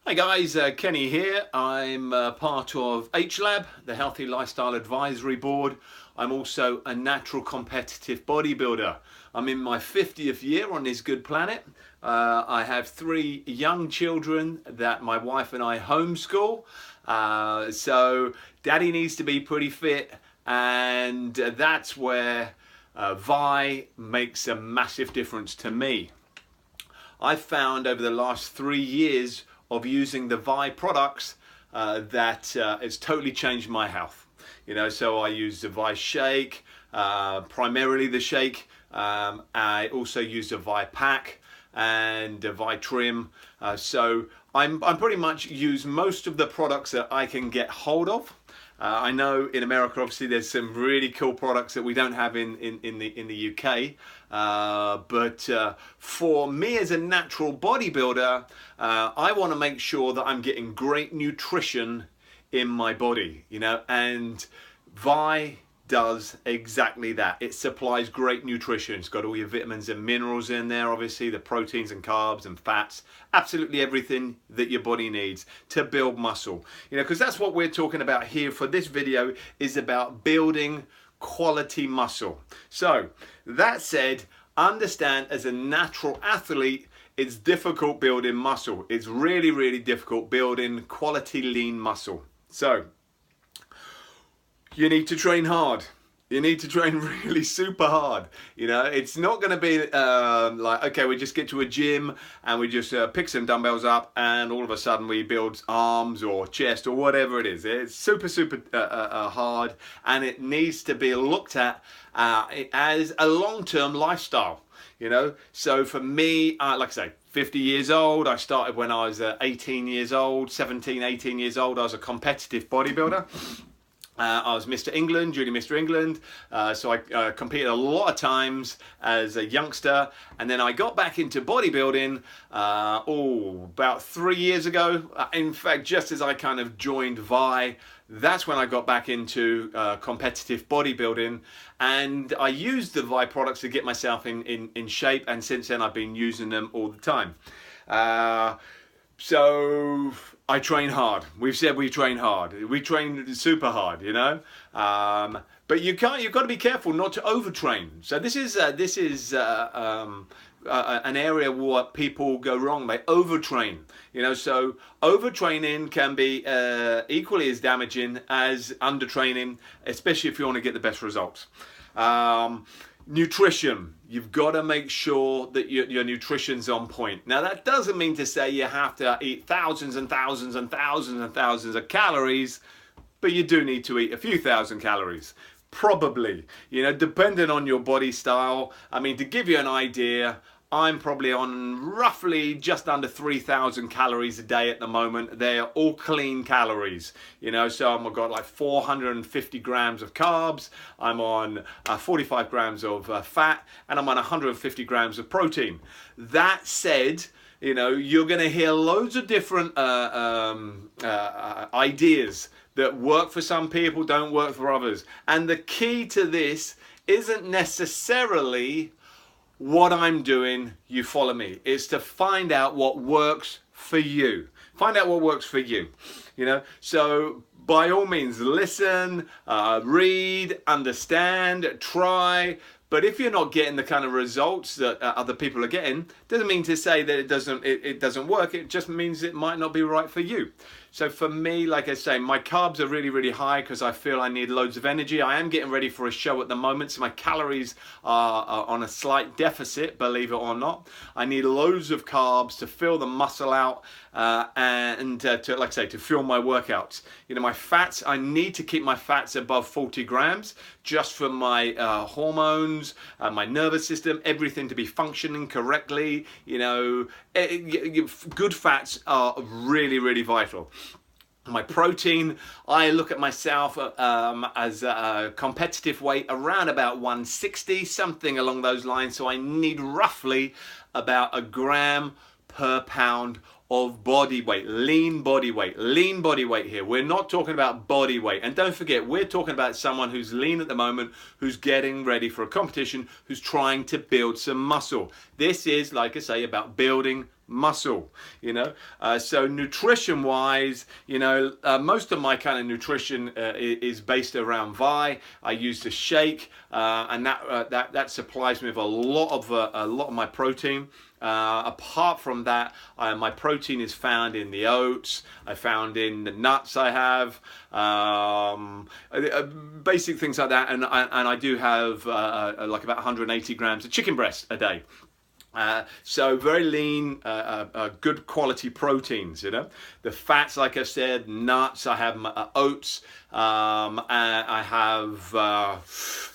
Hi guys, Kenny here. I'm part of HLab, the Healthy Lifestyle Advisory Board. I'm also a natural competitive bodybuilder. I'm in my 50th year on this good planet. I have 3 young children that my wife and I homeschool. So daddy needs to be pretty fit, and that's where Vi makes a massive difference to me. I've found over the last 3 years of using the Vi products that it's totally changed my health. So I use the Vi shake, primarily the shake. I also use the Vi pack and the Vi trim. So I'm pretty much use most of the products that I can get hold of. I know in America, obviously, there's some really cool products that we don't have in the UK. But for me as a natural bodybuilder, I want to make sure that I'm getting great nutrition in my body, and Vi does exactly that. It supplies great nutrition. It's got all your vitamins and minerals in there, obviously, the proteins and carbs and fats, absolutely everything that your body needs to build muscle. Because that's what we're talking about here for this video, is about building quality muscle. So that said, understand as a natural athlete, it's difficult building muscle. It's really, really difficult building quality lean muscle. So you need to train hard. You need to train really super hard. It's not going to be like, okay, we just get to a gym and we just pick some dumbbells up and all of a sudden we build arms or chest or whatever it is. It's super hard, and it needs to be looked at as a long-term lifestyle. So for me, like I say, 50 years old. I started when I was 18 years old, 17, 18 years old. I was a competitive bodybuilder. I was Mr. England, Junior Mr. England, so I competed a lot of times as a youngster, and then I got back into bodybuilding about 3 years ago. In fact, just as I kind of joined Vi, that's when I got back into competitive bodybuilding, and I used the Vi products to get myself in shape, and since then I've been using them all the time. So I train hard. We've said we train hard. We train super hard, but you've got to be careful not to overtrain. So this is an area where people go wrong. They overtrain. So overtraining can be equally as damaging as undertraining, especially if you want to get the best results. Nutrition, you've got to make sure that your nutrition's on point. Now that doesn't mean to say you have to eat thousands and thousands and thousands and thousands of calories, but you do need to eat a few thousand calories, probably, depending on your body style. I mean, to give you an idea, I'm probably on roughly just under 3,000 calories a day at the moment. They're all clean calories, so I've got like 450 grams of carbs, I'm on 45 grams of fat, and I'm on 150 grams of protein. That said, you're going to hear loads of different ideas that work for some people, don't work for others. And the key to this isn't necessarily what I'm doing, you follow me. It's to find out what works for you. Find out what works for you. So by all means, listen, read, understand, try. But if you're not getting the kind of results that other people are getting, doesn't mean to say that it doesn't work. It just means it might not be right for you. So for me, like I say, my carbs are really, really high because I feel I need loads of energy. I am getting ready for a show at the moment, so my calories are on a slight deficit, believe it or not. I need loads of carbs to fill the muscle out and to, like I say, to fuel my workouts. My fats, I need to keep my fats above 40 grams just for my hormones, my nervous system, everything to be functioning correctly. Good fats are really, really vital. My protein, I look at myself as a competitive weight around about 160, something along those lines. So I need roughly about 1 gram per pound of body weight, lean body weight here. We're not talking about body weight. And don't forget, we're talking about someone who's lean at the moment, who's getting ready for a competition, who's trying to build some muscle. This is, like I say, about building muscle, you know. So nutrition wise, you know, most of my kind of nutrition is based around Vi. I use the shake, and that supplies me with a lot of my protein. Apart from that, my protein is found in the oats. I found in the nuts I have, basic things like that, and I do have like about 180 grams of chicken breast a day. So very lean, good quality proteins, you know. The fats, like I said, nuts, I have oats, and I have,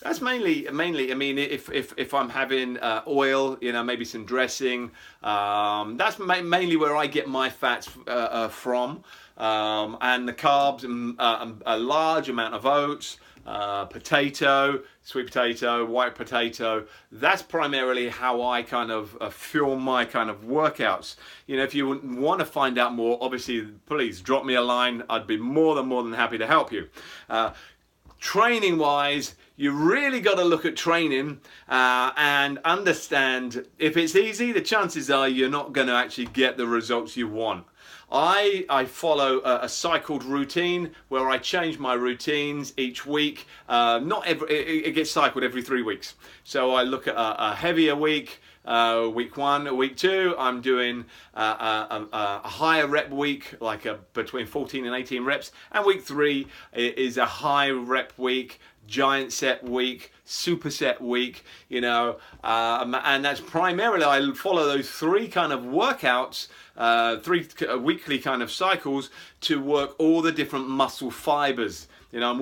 that's mainly, I mean, if I'm having oil, you know, maybe some dressing, that's mainly where I get my fats from, and the carbs, a large amount of oats, potato, sweet potato, white potato. That's primarily how I kind of fuel my kind of workouts. You know, if you want to find out more, obviously, please drop me a line. I'd be more than happy to help you. Training wise, you really got to look at training and understand if it's easy, the chances are you're not going to actually get the results you want. I follow a cycled routine where I change my routines each week. It gets cycled every 3 weeks. So I look at a heavier week. Week 1, week 2, I'm doing a higher rep week, like between 14 and 18 reps. And week 3 is a high rep week, giant set week, superset week, you know, and that's primarily, I follow those 3 kind of workouts, 3 weekly kind of cycles to work all the different muscle fibers. You know, I'm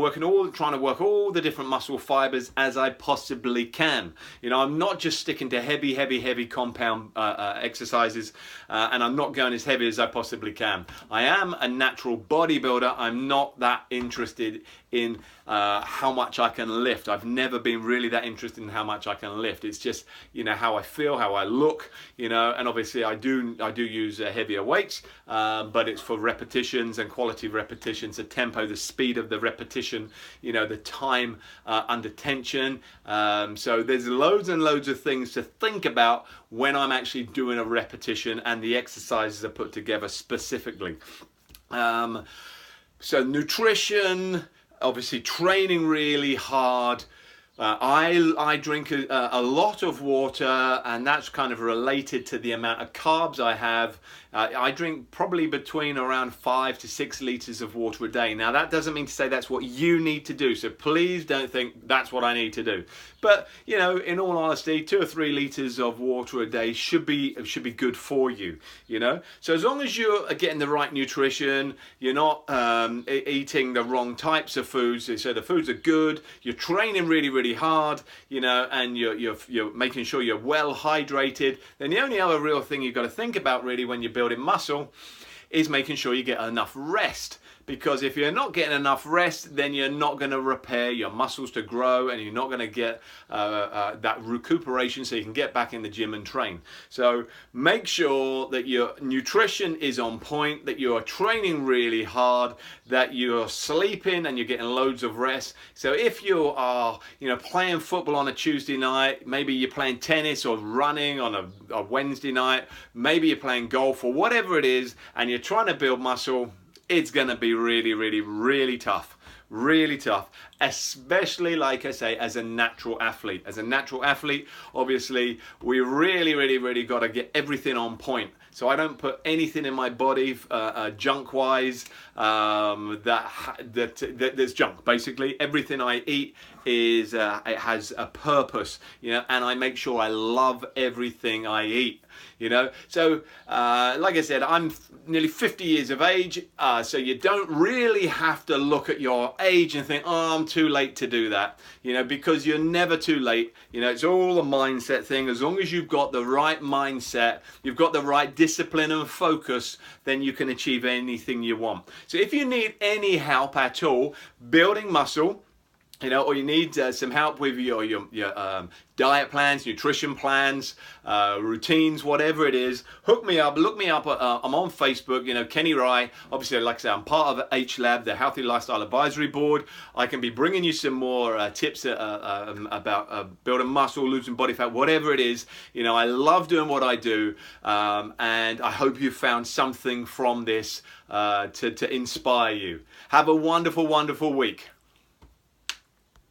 trying to work all the different muscle fibers as I possibly can. You know, I'm not just sticking to heavy compound exercises, and I'm not going as heavy as I possibly can. I am a natural bodybuilder. I'm not that interested in how much I can lift. I've never been really that interested in how much I can lift. It's just, you know, how I feel, how I look, you know, and obviously I do use heavier weights, but it's for repetitions and quality repetitions, the tempo, the speed of the repetition, you know, the time under tension. So there's loads and loads of things to think about when I'm actually doing a repetition and the exercises are put together specifically. So nutrition, obviously training really hard. I drink a lot of water, and that's kind of related to the amount of carbs I have. I drink probably between around 5 to 6 liters of water a day. Now that doesn't mean to say that's what you need to do, so please don't think that's what I need to do. But you know, in all honesty, 2 or 3 liters of water a day should be good for you. You know, so as long as you're getting the right nutrition, you're not eating the wrong types of foods. So the foods are good. You're training really hard, you know, and you're making sure you're well hydrated. Then the only other real thing you've got to think about really when you're building muscle is making sure you get enough rest. Because if you're not getting enough rest, then you're not going to repair your muscles to grow, and you're not going to get that recuperation so you can get back in the gym and train. So make sure that your nutrition is on point, that you are training really hard, that you're sleeping and you're getting loads of rest. So if you are, you know, playing football on a Tuesday night, maybe you're playing tennis or running on a Wednesday night, maybe you're playing golf or whatever it is, and you're trying to build muscle, it's going to be really tough, especially, like I say, as a natural athlete. As a natural athlete, obviously, we really got to get everything on point. So I don't put anything in my body junk-wise that's junk. Basically, everything I eat is it has a purpose, you know, and I make sure I love everything I eat. You know, so like I said, I'm nearly 50 years of age, so you don't really have to look at your age and think, oh, I'm too late to do that, you know, because you're never too late. You know, it's all a mindset thing. As long as you've got the right mindset, you've got the right discipline and focus, then you can achieve anything you want. So if you need any help at all building muscle, you know, or you need some help with your diet plans, nutrition plans, routines, whatever it is, hook me up, look me up. I'm on Facebook, you know, Kenny Rye. Obviously, like I say, I'm part of H-Lab, the Healthy Lifestyle Advisory Board. I can be bringing you some more tips about building muscle, losing body fat, whatever it is. You know, I love doing what I do, and I hope you found something from this to inspire you. Have a wonderful, wonderful week.